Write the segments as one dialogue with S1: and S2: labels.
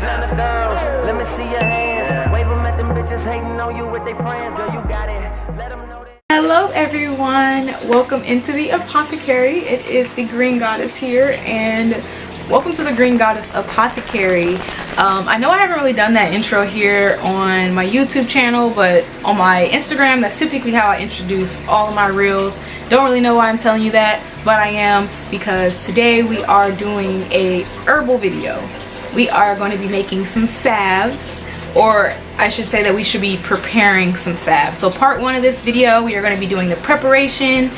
S1: Atlanta girls, let me see your hands. Wave them at them bitches hating on you with their friends. Girl, you got it. Let them know that.
S2: Hello everyone, welcome into the apothecary. It is the Green Goddess here, and welcome to the Green Goddess Apothecary. I know I haven't really done that intro here on my YouTube channel, but on my Instagram, that's typically how I introduce all of my reels. Don't really know why I'm telling you that, but I am, because today we are doing a herbal video. We are going to be making some salves, or I should say that we should be preparing some salves. So part one of this video, we are going to be doing the preparation,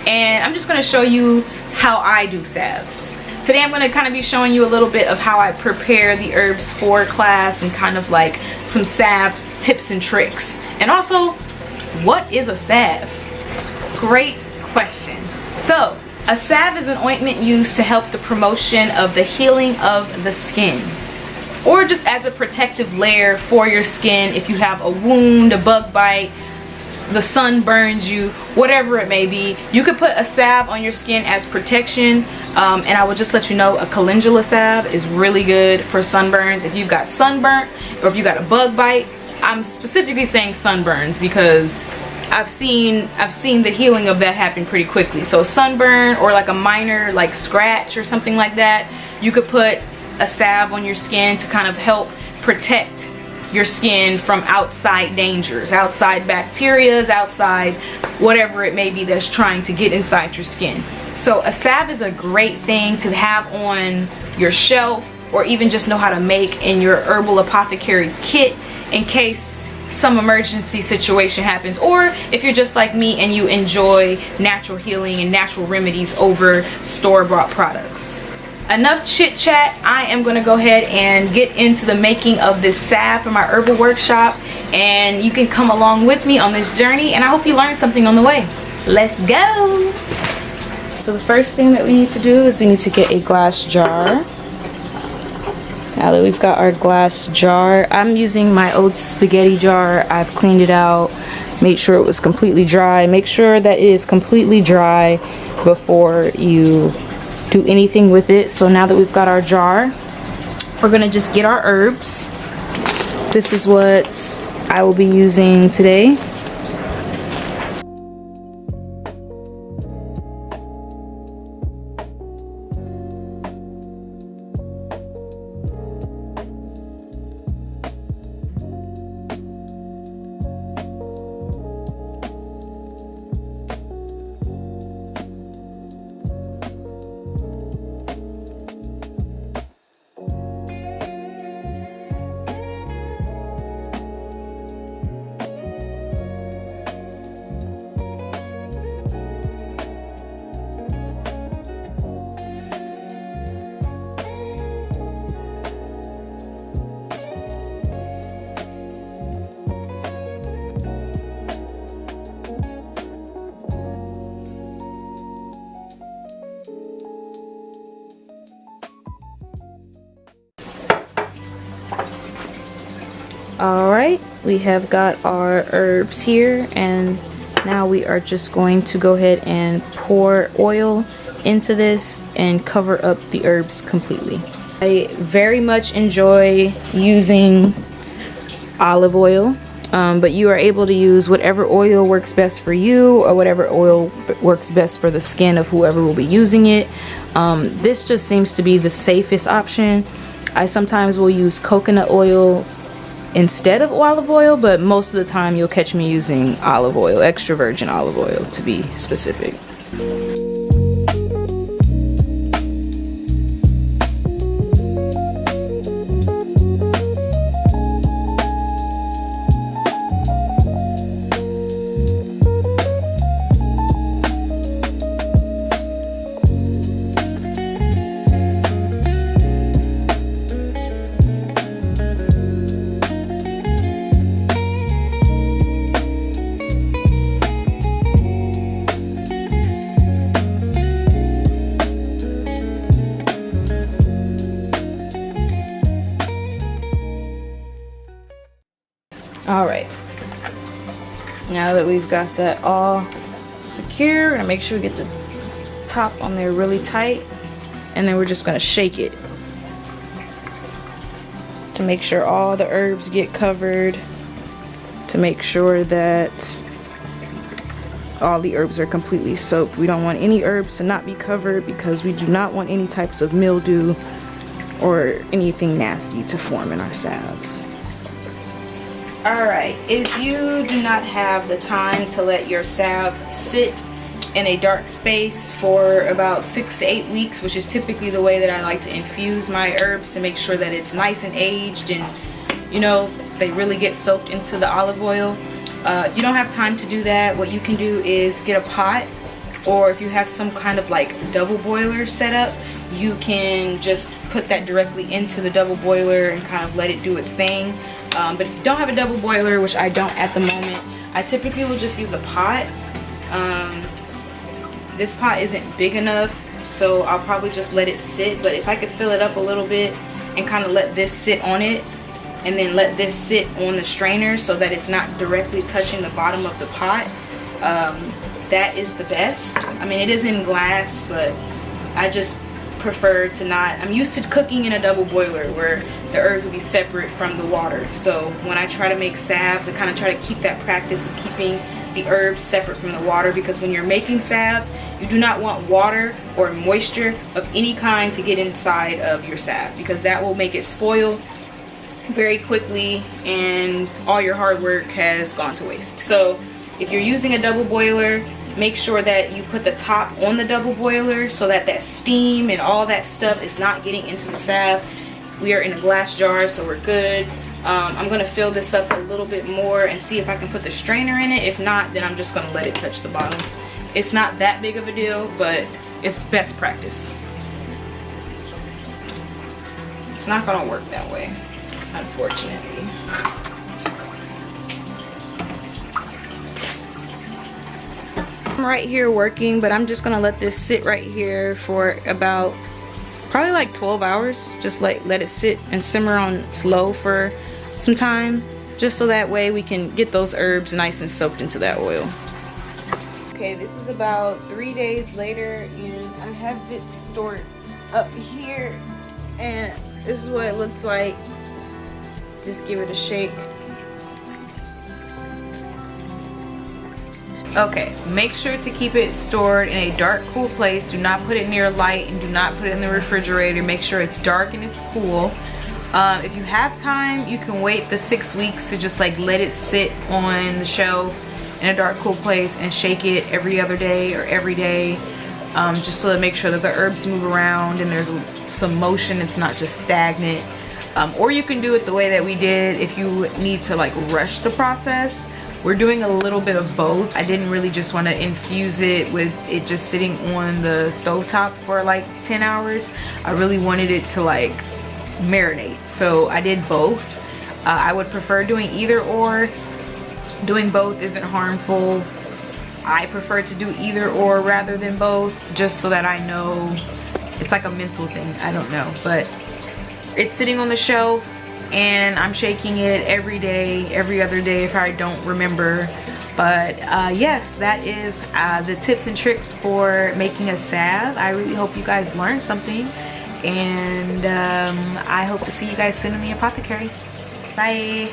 S2: and I'm just going to show you how I do salves. Today I'm going to kind of be showing you a little bit of how I prepare the herbs for class, and kind of like some salve tips and tricks. And also, what is a salve? Great question. So a salve is an ointment used to help the promotion of the healing of the skin, or just as a protective layer for your skin if you have a wound, a bug bite, the sun burns you, whatever it may be. You could put a salve on your skin as protection, and I will just let you know, a calendula salve is really good for sunburns. If you've got sunburn, or if you got a bug bite, I'm specifically saying sunburns because I've seen the healing of that happen pretty quickly. So sunburn, or like a minor like scratch or something like that, you could put a salve on your skin to kind of help protect your skin from outside dangers, outside bacterias, outside whatever it may be that's trying to get inside your skin. So a salve is a great thing to have on your shelf, or even just know how to make in your herbal apothecary kit in case some emergency situation happens, or if you're just like me and you enjoy natural healing and natural remedies over store-bought products. Enough chit chat. I am going to go ahead and get into the making of this salve for my herbal workshop, and you can come along with me on this journey, and I hope you learned something on the way. Let's go. So the first thing that we need to do is we need to get a glass jar. Now that we've got our glass jar, I'm using my old spaghetti jar. I've cleaned it out, made sure it was completely dry. Make sure that it is completely dry before you do anything with it. So now that we've got our jar, we're gonna just get our herbs. This is what I will be using today. Alright, we have got our herbs here, and now we are just going to go ahead and pour oil into this and cover up the herbs completely. I very much enjoy using olive oil, but you are able to use whatever oil works best for you, or whatever oil works best for the skin of whoever will be using it. This just seems to be the safest option. I sometimes will use coconut oil instead of olive oil, but most of the time you'll catch me using olive oil, extra virgin olive oil to be specific. Alright, now that we've got that all secure, and make sure we get the top on there really tight, and then we're just going to shake it to make sure all the herbs get covered, to make sure that all the herbs are completely soaked. We don't want any herbs to not be covered because we do not want any types of mildew or anything nasty to form in our salves. Alright, if you do not have the time to let your salve sit in a dark space for about 6 to 8 weeks, which is typically the way that I like to infuse my herbs to make sure that it's nice and aged and, you know, they really get soaked into the olive oil. If you don't have time to do that, what you can do is get a pot, or if you have some kind of like double boiler set up, you can just put that directly into the double boiler and kind of let it do its thing. But if you don't have a double boiler, which I don't at the moment, I typically will just use a pot. This pot isn't big enough, so I'll probably just let it sit. But if I could fill it up a little bit and kind of let this sit on it, and then let this sit on the strainer so that it's not directly touching the bottom of the pot, that is the best. I mean, it is in glass, but I just prefer to not. I'm used to cooking in a double boiler where the herbs will be separate from the water. So when I try to make salves, I kind of try to keep that practice of keeping the herbs separate from the water, because when you're making salves, you do not want water or moisture of any kind to get inside of your salve, because that will make it spoil very quickly and all your hard work has gone to waste. So if you're using a double boiler, make sure that you put the top on the double boiler so that that steam and all that stuff is not getting into the salve. We are in a glass jar, so we're good. I'm gonna fill this up a little bit more and see if I can put the strainer in it. If not, then I'm just gonna let it touch the bottom. It's not that big of a deal, but it's best practice. It's not gonna work that way, unfortunately. I'm right here working, but I'm just gonna let this sit right here for about probably like 12 hours. Just let it sit and simmer on low for some time, just so that way we can get those herbs nice and soaked into that oil. Okay, this is about 3 days later, and I have it stored up here, and this is what it looks like. Just give it a shake. Okay, make sure to keep it stored in a dark, cool place. Do not put it near light, and do not put it in the refrigerator. Make sure it's dark and it's cool. If you have time, you can wait the 6 weeks to just like let it sit on the shelf in a dark, cool place and shake it every other day or every day, just so to make sure that the herbs move around and there's some motion. It's not just stagnant. Or you can do it the way that we did if you need to like rush the process. We're doing a little bit of both. I didn't really just want to infuse it with it just sitting on the stovetop for like 10 hours. I really wanted it to like marinate, so I did both. I would prefer doing either or. Doing both isn't harmful. I prefer to do either or rather than both, just so that I know. It's like a mental thing, I don't know, but it's sitting on the shelf and I'm shaking it every day, every other day if I don't remember. But yes, that is the tips and tricks for making a salve. I really hope you guys learned something, and I hope to see you guys soon in the apothecary. Bye.